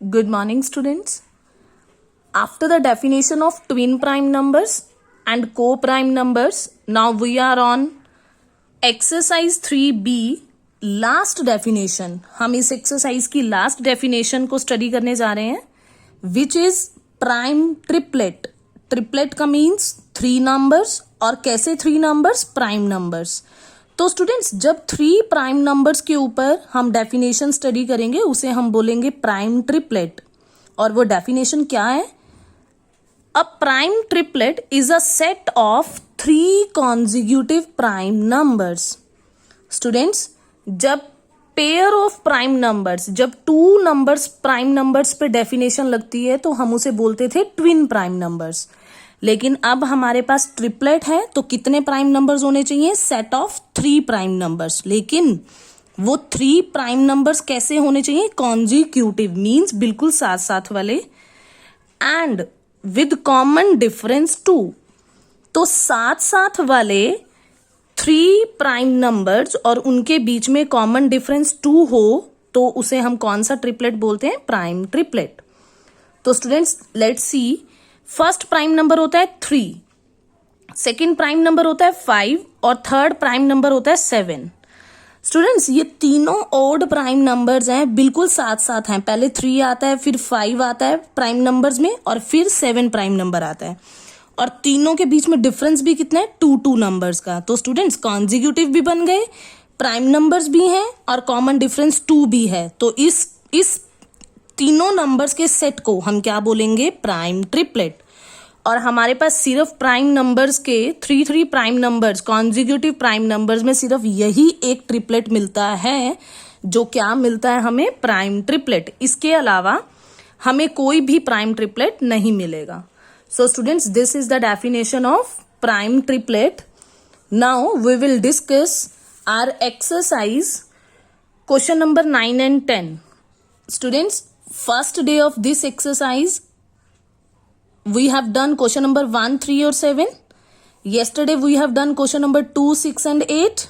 Good morning, students. After the definition of twin prime numbers and co-prime numbers, now we are on exercise 3B, last definition. हम इस exercise की last definition को study करने जा रहे हैं, which is prime triplet. Triplet का means 3 numbers और कैसे 3 numbers? Prime numbers. तो स्टूडेंट्स जब 3 प्राइम नंबर्स के ऊपर हम डेफिनेशन स्टडी करेंगे उसे हम बोलेंगे प्राइम ट्रिपलेट. और वो डेफिनेशन क्या है? A prime triplet is a set of 3 consecutive prime numbers. Students जब पेयर ऑफ प्राइम नंबर्स, जब 2 नंबर्स प्राइम नंबर्स पे डेफिनेशन लगती है तो हम उसे बोलते थे ट्विन प्राइम नंबर्स. लेकिन अब हमारे पास ट्रिपलेट है तो कितने प्राइम नंबर्स होने चाहिए? Set of 3 prime numbers. लेकिन वो 3 प्राइम नंबर्स कैसे होने चाहिए? कॉन्जिक्यूटिव मींस बिल्कुल साथ साथ वाले, एंड विद कॉमन डिफरेंस 2. तो साथ साथ वाले 3 प्राइम नंबर्स और उनके बीच में कॉमन डिफरेंस 2 हो तो उसे हम कौन सा ट्रिपलेट बोलते हैं? Prime triplet. तो students let's see. First prime number होता है 3, सेकेंड प्राइम नंबर होता है 5 और थर्ड प्राइम नंबर होता है 7. स्टूडेंट्स ये तीनों ऑड प्राइम नंबर्स हैं, बिल्कुल साथ साथ हैं. पहले 3 आता है, फिर 5 आता है प्राइम नंबर्स में और फिर 7 प्राइम नंबर आता है. और तीनों के बीच में डिफरेंस भी कितना है? 2 नंबर्स का. तो स्टूडेंट्स कॉन्जिक्यूटिव भी बन गए, प्राइम नंबर्स भी हैं और कॉमन डिफरेंस 2 भी है. तो इस तीनों नंबर्स के सेट को हम क्या बोलेंगे? Prime triplet. और हमारे पास सिर्फ प्राइम नंबर्स के 3 prime numbers, consecutive prime numbers में सिर्फ यही एक ट्रिपलेट मिलता है. जो क्या मिलता है हमें? Prime triplet. इसके अलावा हमें कोई भी प्राइम ट्रिपलेट नहीं मिलेगा. So students this is the definition of prime triplet. Now we will discuss our exercise question number 9 and 10. Students, first day of this exercise we have done question number 1, 3 or 7. Yesterday we have done question number 2, 6 and 8.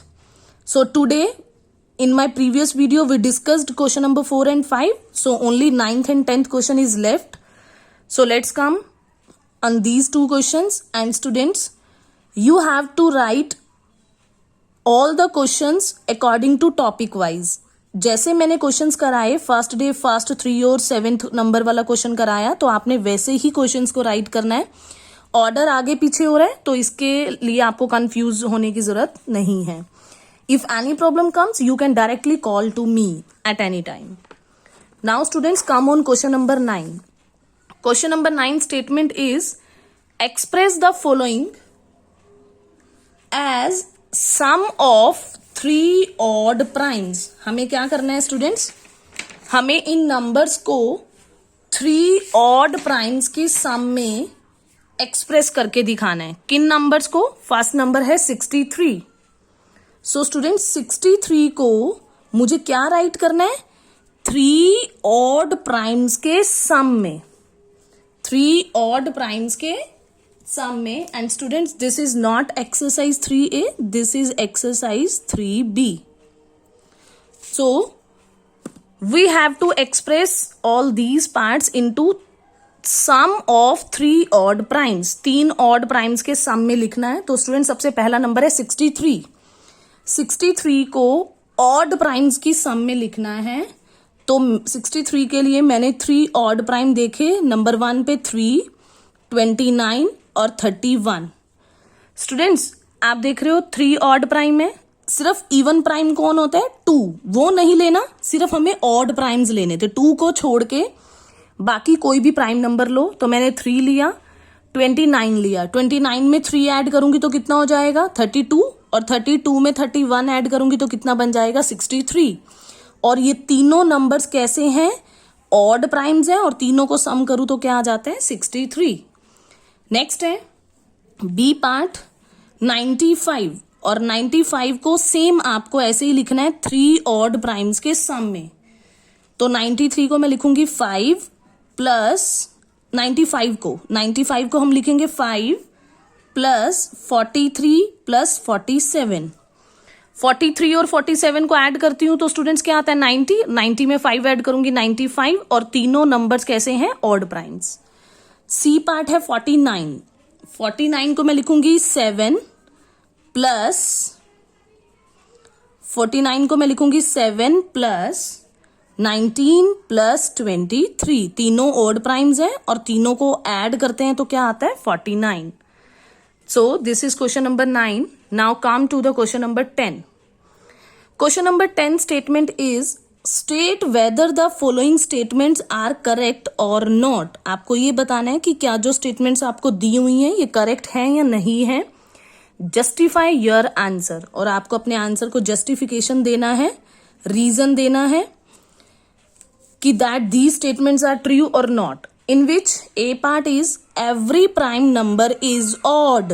So today in my previous video we discussed question number 4 and 5. So only 9th and 10th question is left. So let's come on these 2 questions. And students you have to write all the questions according to topic wise. जैसे मैंने questions कराए first day, first 3 और 7th number वाला question कराया तो आपने वैसे ही questions को राइट करना है. ऑर्डर आगे पीछे हो रहा है तो इसके लिए आपको कंफ्यूज होने की जरूरत नहीं है. If any problem comes you can directly call to me at any time. Now students come on question number 9. Question number 9 statement is express the following as sum of 3 odd primes. हमें क्या करना है students? हमें इन numbers को 3 odd primes की सम में express करके दिखाना है. किन नंबर्स को? फर्स्ट नंबर है 63. सो स्टूडेंट्स 63 को मुझे क्या राइट करना है? 3 ऑड प्राइम्स के सम में, 3 ऑड प्राइम्स के सम में. And students this is not exercise 3A, this is exercise 3B. So we have to express all these parts into sum of 3 odd primes. 3 odd primes के sum में लिखना है. तो student सबसे पहला number है 63. 63 को ऑड प्राइम्स की सम में लिखना है. तो 63 के लिए मैंने 3 ऑड प्राइम देखे. नंबर 1 पे 3, 29 और 31. स्टूडेंट्स आप देख रहे हो 3 ऑड प्राइम है. सिर्फ इवन प्राइम कौन होता है? 2. वो नहीं लेना, सिर्फ हमें ऑड प्राइम्स लेने थे. 2 को छोड़ के बाकी कोई भी प्राइम नंबर लो. तो मैंने 3 लिया, 29 लिया. 29 में 3 ऐड करूंगी तो कितना हो जाएगा? 32. और 32 में 31 ऐड करूंगी तो कितना बन जाएगा? 63. और ये तीनों नंबर्स कैसे हैं? ऑड प्राइम्स हैं और तीनों को सम करूं तो क्या आ जाता है? 63. नेक्स्ट है बी पार्ट 95. और 95 को सेम आपको ऐसे ही लिखना है 3 ऑड प्राइम्स के सम में. तो 93 को मैं लिखूंगी 5 प्लस 95 को हम लिखेंगे 5 प्लस 43 प्लस 47. 43 और 47 को ऐड करती हूं तो स्टूडेंट्स क्या आता है 90 में 5 ऐड करूंगी 95 और तीनों नंबर्स कैसे हैं ऑड प्राइम्स। सी पार्ट है 49 को मैं लिखूंगी 7 प्लस 49 को मैं लिखूंगी 7 प्लस 19 प्लस 23, तीनों ऑड प्राइम्स हैं और तीनों को ऐड करते हैं तो क्या आता है 49। So this is question number 9. Now come to the question number 10. Question number 10 statement is state whether the following statements are correct or not. आपको ये बताना है कि क्या जो statements आपको दी हुई हैं ये correct हैं या नहीं है। Justify your answer और आपको अपने आंसर को justification देना है, reason देना है कि that these statements are true or not. In which A part is every prime number is odd.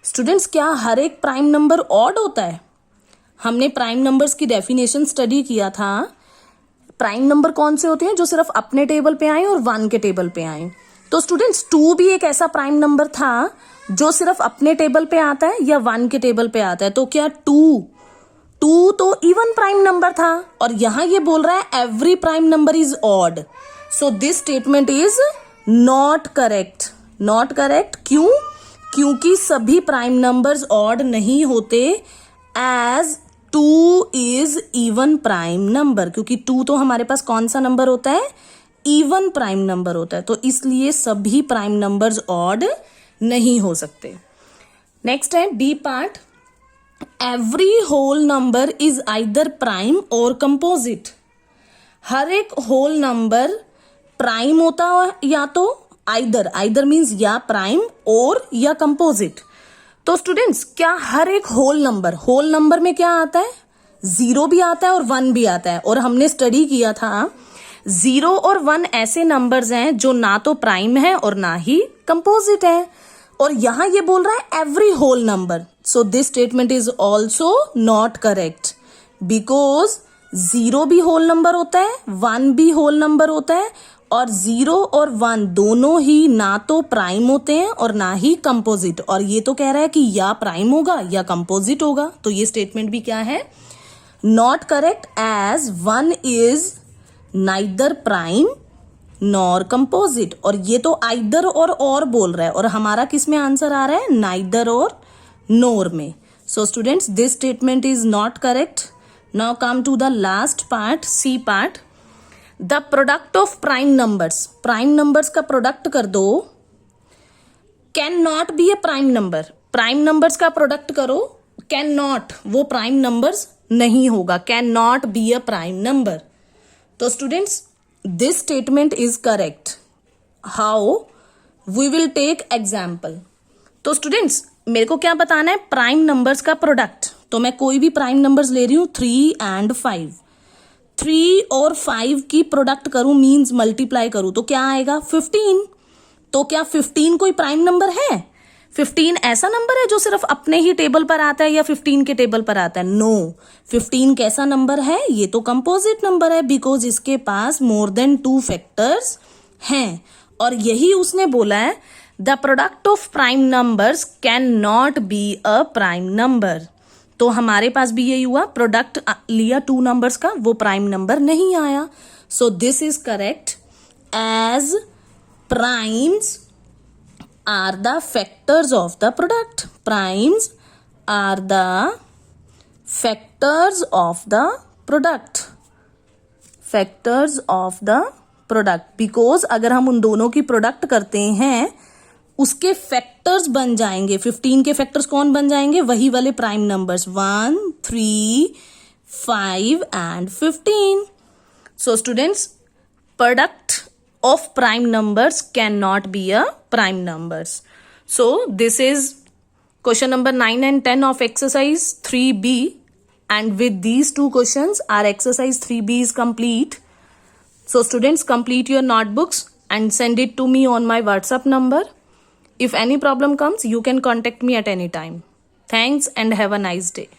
Students क्या हर एक प्राइम नंबर ऑड होता है? हमने प्राइम नंबर्स की डेफिनेशन स्टडी किया था। प्राइम नंबर कौन से होते हैं जो सिर्फ अपने टेबल पे आए और 1 के टेबल पे आए। तो स्टूडेंट्स 2 भी एक ऐसा प्राइम नंबर था जो सिर्फ अपने टेबल पे आता है या 1 के टेबल पे आता है। तो क्या 2 तो इवन प्राइम नंबर था और यहां ये बोल रहा है every prime number is odd. So this statement is not correct. क्यों? क्योंकि सभी प्राइम नंबर्स ऑड नहीं होते as 2 is even prime number, क्योंकि 2 तो हमारे पास कौन सा नंबर होता है? इवन प्राइम नंबर होता है। तो इसलिए सभी प्राइम नंबर्स ऑड नहीं हो सकते। नेक्स्ट है B part, every whole number is either prime और कंपोजिट। हर एक होल नंबर प्राइम होता है या तो आइदर मीन्स या प्राइम और या कंपोजिट। तो स्टूडेंट्स क्या हर एक होल नंबर में क्या आता है? 0 भी आता है और 1 भी आता है। और हमने स्टडी किया था 0 और 1 ऐसे नंबर्स हैं जो ना तो प्राइम है और ना ही कंपोजिट है। और यहां ये बोल रहा है every whole number. So this statement is also not correct because 0 भी होल नंबर होता है, 1 भी होल नंबर होता है और 0 और 1 दोनों ही ना तो प्राइम होते हैं और ना ही कंपोजिट। और ये तो कह रहा है कि या प्राइम होगा या कंपोजिट होगा। तो ये स्टेटमेंट भी क्या है? Not correct as 1 is neither prime nor composite. और ये तो आइदर और बोल रहा है और हमारा किस में आंसर आ रहा है? नाइदर और नोर में। So students this statement is not correct. Now come to the last part, C part, the product of prime numbers का प्रोडक्ट कर दो। Can not be a prime numbers का प्रोडक्ट करो, can not, वो prime numbers नहीं होगा, can not be a prime number. तो students this statement is correct. How? We will take example. तो स्टूडेंट्स मेरे को क्या बताना है? प्राइम नंबर्स का प्रोडक्ट। तो मैं कोई भी प्राइम नंबर्स ले रही हूं 3 and 5। 3 और 5 की प्रोडक्ट करूं मींस मल्टीप्लाई करूं तो क्या आएगा? 15। तो क्या 15 कोई प्राइम नंबर है? 15 ऐसा नंबर है जो सिर्फ अपने ही टेबल पर आता है या 15 के टेबल पर आता है? नो। 15 कैसा नंबर है? ये तो कंपोजिट नंबर है बिकॉज इसके पास मोर देन 2 फैक्टर्स हैं। और यही उसने बोला है the product of prime numbers can not be a prime number. तो हमारे पास भी यही हुआ, प्रोडक्ट लिया 2 नंबर्स का, वो प्राइम नंबर नहीं आया। So this is correct as primes are the factors of the product. Primes are the factors of the product. Factors of the product. Because अगर हम उन दोनों की प्रोडक्ट करते हैं उसके फैक्टर्स बन जाएंगे। 15 के फैक्टर्स कौन बन जाएंगे? वही वाले prime numbers 1, 3, 5 and 15. So students, product of prime numbers cannot be a prime numbers. So this is question number 9 and 10 of exercise 3B, and with these 2 questions our exercise 3B is complete. So students, complete your notebooks and send it to me on my WhatsApp number. If any problem comes, you can contact me at any time. Thanks and have a nice day.